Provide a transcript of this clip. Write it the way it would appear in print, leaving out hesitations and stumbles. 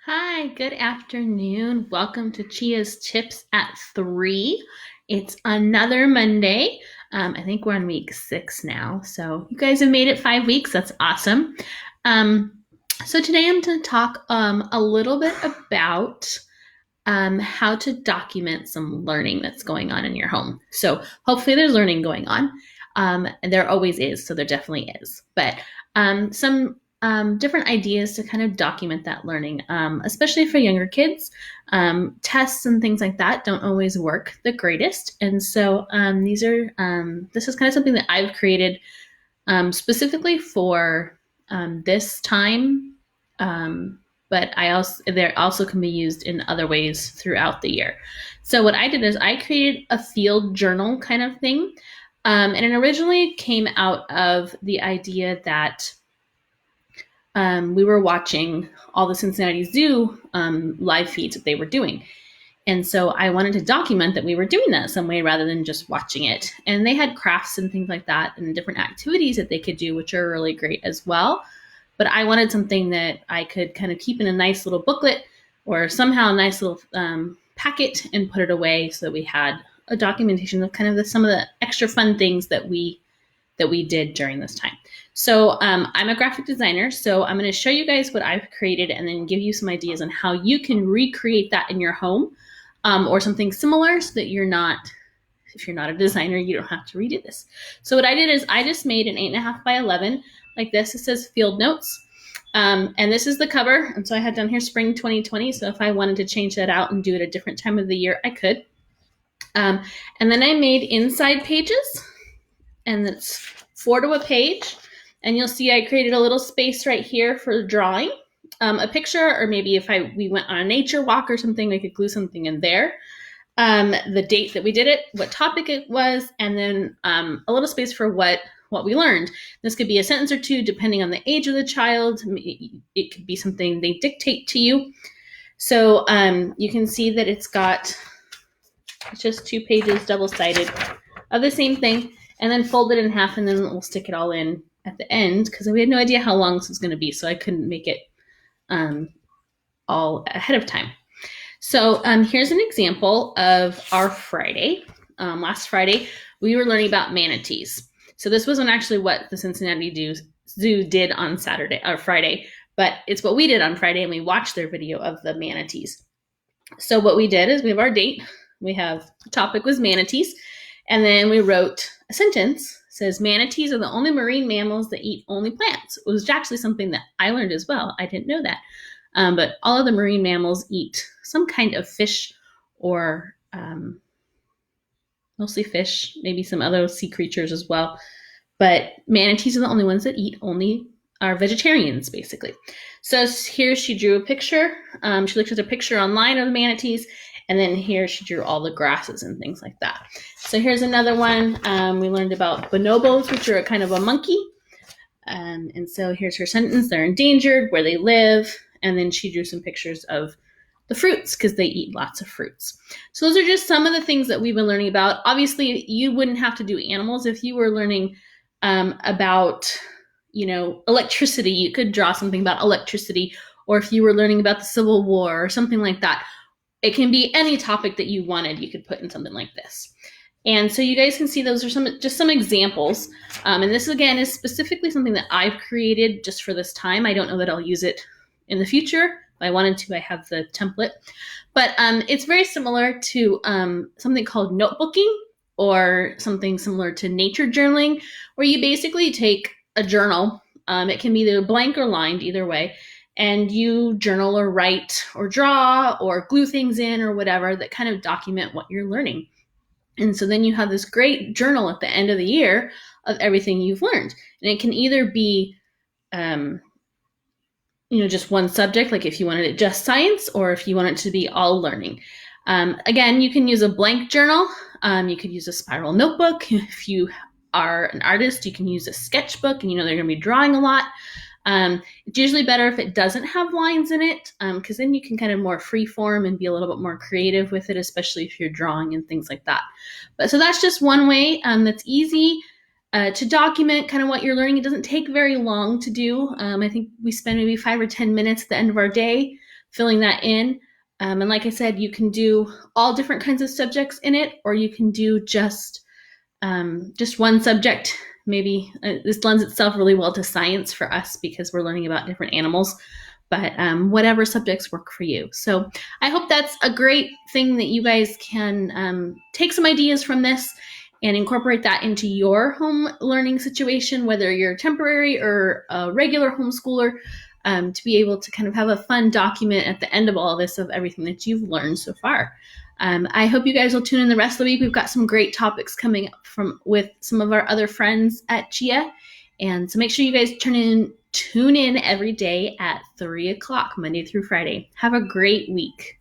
Hi, good afternoon. Welcome to Chia's Tips at 3. It's another Monday. I think we're on week 6 now. So you guys have made it 5 weeks. That's awesome. Um, so today I'm going to talk a little bit about how to document some learning that's going on in your home. So hopefully there's learning going on. There always is, so there definitely is. But some different ideas to kind of document that learning, especially for younger kids. Tests and things like that don't always work the greatest, and so this is kind of something that I've created specifically for this time. But there also can be used in other ways throughout the year. So what I did is I created a field journal kind of thing, and it originally came out of the idea that we were watching all the Cincinnati Zoo live feeds that they were doing. And so I wanted to document that we were doing that some way rather than just watching it. And they had crafts and things like that and different activities that they could do, which are really great as well. But I wanted something that I could kind of keep in a nice little booklet or somehow a nice little packet and put it away so that we had a documentation of kind of some of the extra fun things that we did during this time. So I'm a graphic designer, so I'm going to show you guys what I've created and then give you some ideas on how you can recreate that in your home or something similar so that if you're not a designer, you don't have to redo this. So what I did is I just made an 8.5 by 11 like this. It says field notes. And this is the cover. And so I had down here spring 2020. So if I wanted to change that out and do it a different time of the year, I could. And then I made inside pages, and it's 4 to a page. And you'll see I created a little space right here for drawing a picture, or maybe if we went on a nature walk or something, I could glue something in there. The date that we did it, what topic it was, and then a little space for what we learned. This could be a sentence or two, depending on the age of the child. It could be something they dictate to you. So you can see that it's just 2 pages, double-sided, of the same thing, and then fold it in half, and then we'll stick it all in at the end, because we had no idea how long this was going to be, so I couldn't make it all ahead of time. So here's an example of our Friday. Last Friday, we were learning about manatees. So this wasn't actually what the Cincinnati Zoo did on Friday, but it's what we did on Friday, and we watched their video of the manatees. So what we did is we have our date. The topic was manatees, and then we wrote a sentence. It says, manatees are the only marine mammals that eat only plants. It was actually something that I learned as well. I didn't know that. But all of the marine mammals eat some kind of fish or mostly fish, maybe some other sea creatures as well. But manatees are the only ones that are vegetarians, basically. So here she drew a picture. She looked at a picture online of the manatees, and then here she drew all the grasses and things like that. So here's another one. We learned about bonobos, which are kind of a monkey. And so here's her sentence. They're endangered, where they live. And then she drew some pictures of the fruits because they eat lots of fruits. So those are just some of the things that we've been learning about. Obviously, you wouldn't have to do animals. If you were learning about, electricity, you could draw something about electricity. Or if you were learning about the Civil War or something like that, it can be any topic that you wanted, you could put in something like this. And so you guys can see those are just some examples. And this, again, is specifically something that I've created just for this time. I don't know that I'll use it in the future. If I wanted to, I have the template. But it's very similar to something called notebooking or something similar to nature journaling, where you basically take a journal. It can be either blank or lined, either way. And you journal or write or draw or glue things in or whatever that kind of document what you're learning. And so then you have this great journal at the end of the year of everything you've learned. And it can either be, just one subject, like if you wanted it just science, or if you want it to be all learning. Again, you can use a blank journal. You could use a spiral notebook. If you are an artist, you can use a sketchbook, and they're going to be drawing a lot. It's usually better if it doesn't have lines in it, because then you can kind of more free form and be a little bit more creative with it, especially if you're drawing and things like that. But so that's just one way that's easy to document kind of what you're learning. It doesn't take very long to do. I think we spend maybe 5 or 10 minutes at the end of our day filling that in. And like I said, you can do all different kinds of subjects in it, or you can do just one subject. Maybe this lends itself really well to science for us because we're learning about different animals, but whatever subjects work for you. So I hope that's a great thing that you guys can take some ideas from this and incorporate that into your home learning situation, whether you're temporary or a regular homeschooler, to be able to kind of have a fun document at the end of all this of everything that you've learned so far. I hope you guys will tune in the rest of the week. We've got some great topics coming up with some of our other friends at Chia. And so make sure you guys tune in every day at 3 o'clock, Monday through Friday. Have a great week.